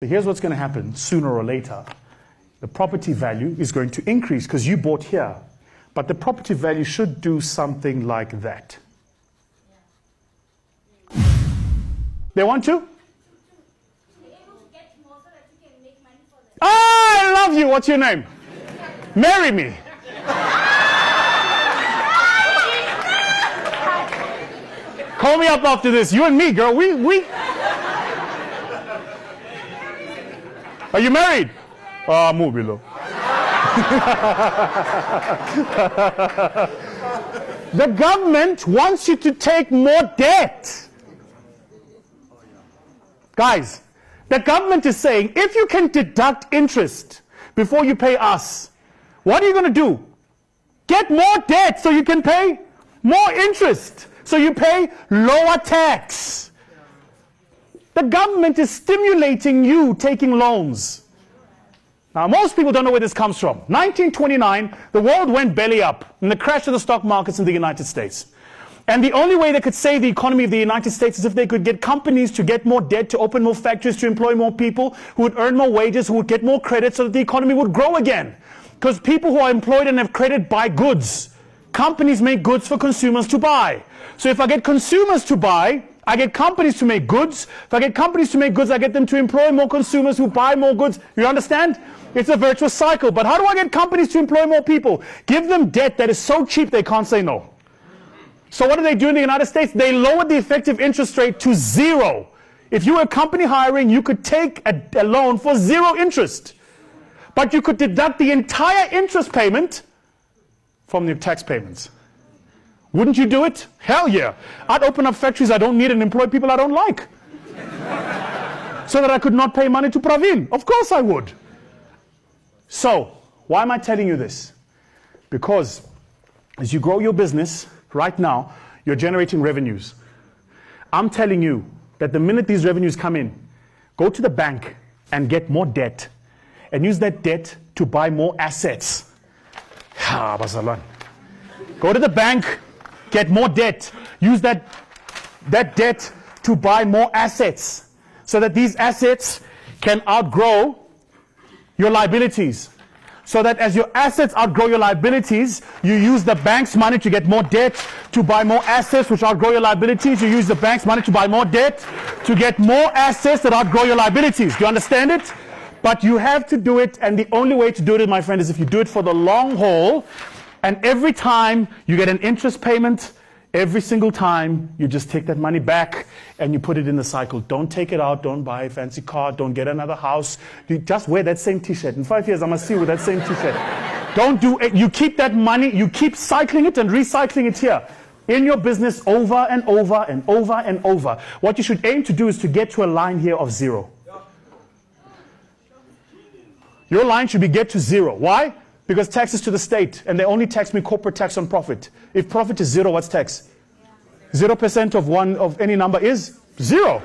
So here's what's going to happen sooner or later. The property value is going to increase because you bought here. But the property value should do something like that. They want to? I love you. What's your name? Marry me. Call me up after this. You and me, girl. We. Are you married? Mubilo. The government wants you to take more debt. Guys, the government is saying, if you can deduct interest before you pay us, what are you going to do? Get more debt so you can pay more interest, so you pay lower tax. The government is stimulating you taking loans. Now, most people don't know where this comes from. 1929, the world went belly up in the crash of the stock markets in the United States. And the only way they could save the economy of the United States is if they could get companies to get more debt, to open more factories, to employ more people, who would earn more wages, who would get more credit so that the economy would grow again. Because people who are employed and have credit buy goods. Companies make goods for consumers to buy. So if I get consumers to buy, I get companies to make goods. If I get companies to make goods, I get them to employ more consumers who buy more goods. You understand? It's a virtuous cycle. But how do I get companies to employ more people? Give them debt that is so cheap they can't say no. So what do they do in the United States? They lowered the effective interest rate to 0. If you were a company hiring, you could take a loan for 0 interest. But you could deduct the entire interest payment from your tax payments. Wouldn't you do it? Hell yeah. I'd open up factories I don't need and employ people I don't like. So that I could not pay money to Praveen. Of course I would. So, why am I telling you this? Because as you grow your business, right now, you're generating revenues. I'm telling you that the minute these revenues come in, go to the bank and get more debt and use that debt to buy more assets. Go to the bank, get more debt, use that debt to buy more assets so that these assets can outgrow your liabilities. So that as your assets outgrow your liabilities, you use the bank's money to get more debt, to buy more assets which outgrow your liabilities. You use the bank's money to buy more debt, to get more assets that outgrow your liabilities. Do you understand it? But you have to do it, and the only way to do it, my friend, is if you do it for the long haul, and every time you get an interest payment, every single time you just take that money back and you put it in the cycle. Don't take it out, don't buy a fancy car, don't get another house. You just wear that same t-shirt. In 5 years, I must see you with that same t-shirt. Don't do it. You keep that money, you keep cycling it and recycling it here in your business over and over and over and over. What you should aim to do is to get to a line here of 0. Your line should be get to 0. Why? Because tax is to the state, and they only tax me corporate tax on profit. If profit is 0, what's tax? 0% of one of any number is 0.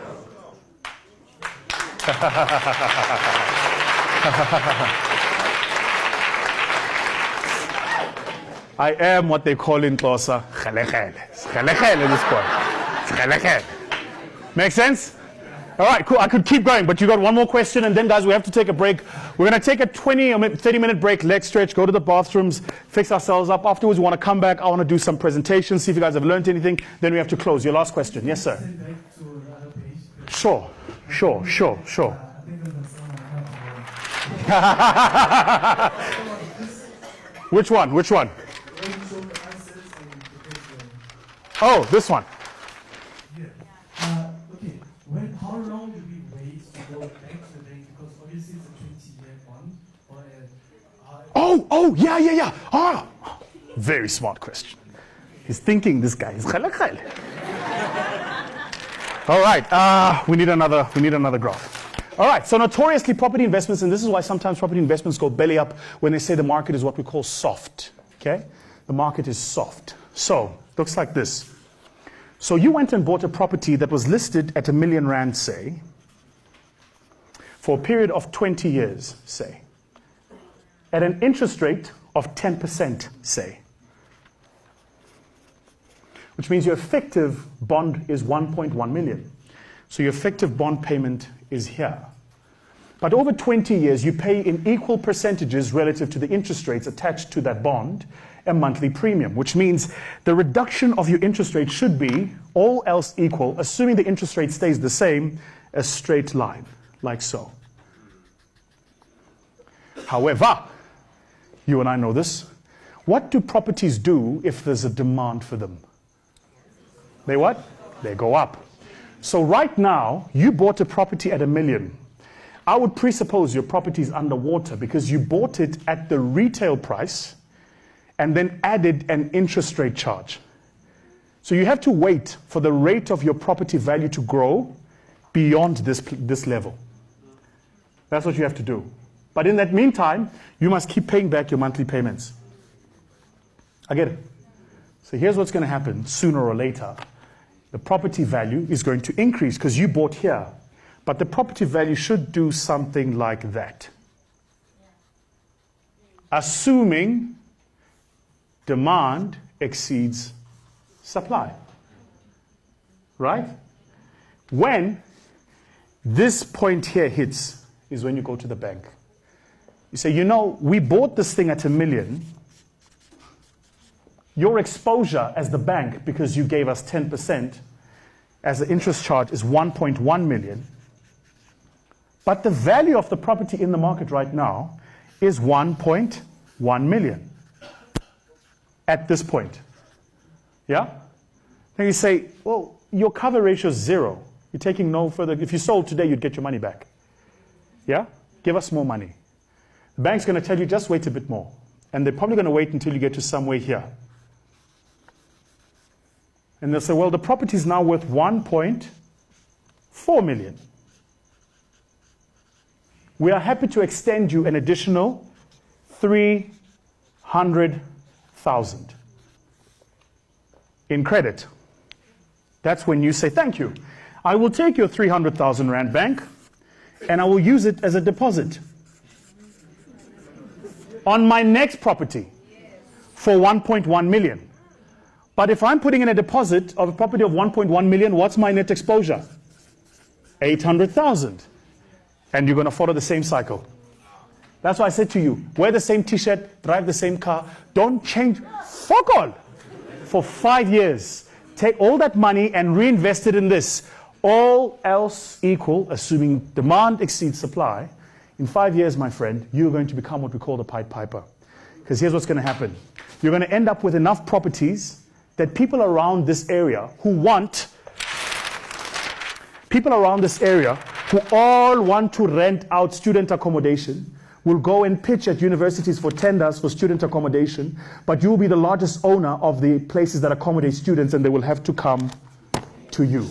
I am what they call in Xhosa, khelekele this point. Make sense? All right, cool. I could keep going, but you got one more question, and then, guys, we have to take a break. We're going to take a 20 or 30-minute break, leg stretch, go to the bathrooms, fix ourselves up. Afterwards, we want to come back. I want to do some presentations, see if you guys have learned anything. Then we have to close. Your last question. Yes, sir. Sure. Which one? Oh, this one. How long do we wait to go back to the bank? Because obviously it's a 20-year bond. Oh, yeah. Ah, very smart question. He's thinking this guy is khalakal. All right, we need another graph. All right, so notoriously property investments, and this is why sometimes property investments go belly up when they say the market is what we call soft. Okay, the market is soft. So looks like this. So you went and bought a property that was listed at R1 million, say, for a period of 20 years, say, at an interest rate of 10%, say, which means your effective bond is 1.1 million. So your effective bond payment is here. But over 20 years, you pay in equal percentages relative to the interest rates attached to that bond a monthly premium, which means the reduction of your interest rate should be, all else equal, assuming the interest rate stays the same, a straight line, like so. However, you and I know this, what do properties do if there's a demand for them? They what? They go up. So right now, you bought a property at $1 million. I would presuppose your property is underwater because you bought it at the retail price and then added an interest rate charge. So you have to wait for the rate of your property value to grow beyond this level. That's what you have to do. But in that meantime, you must keep paying back your monthly payments. I get it. So here's what's going to happen sooner or later. The property value is going to increase because you bought here. But the property value should do something like that. Assuming demand exceeds supply. Right? When this point here hits is when you go to the bank. You say, you know, we bought this thing at $1 million. Your exposure as the bank, because you gave us 10% as the interest charge, is 1.1 million. But the value of the property in the market right now is 1.1 million at this point. Yeah? Then you say, well, your cover ratio is 0. You're taking no further. If you sold today, you'd get your money back. Yeah? Give us more money. The bank's going to tell you, just wait a bit more. And they're probably going to wait until you get to somewhere here. And they'll say, well, the property is now worth 1.4 million. We are happy to extend you an additional 300,000 in credit. That's when you say, thank you. I will take your 300,000 Rand bank and I will use it as a deposit on my next property for 1.1 million. But if I'm putting in a deposit of a property of 1.1 million, what's my net exposure? 800,000. And you're going to follow the same cycle. That's why I said to you, wear the same t-shirt, drive the same car, don't change, fuck all, for 5 years. Take all that money and reinvest it in this. All else equal, assuming demand exceeds supply, in 5 years, my friend, you're going to become what we call the Pied Piper. Because here's what's going to happen. You're going to end up with enough properties that people around this area who all want to rent out student accommodation will go and pitch at universities for tenders for student accommodation, but you will be the largest owner of the places that accommodate students and they will have to come to you.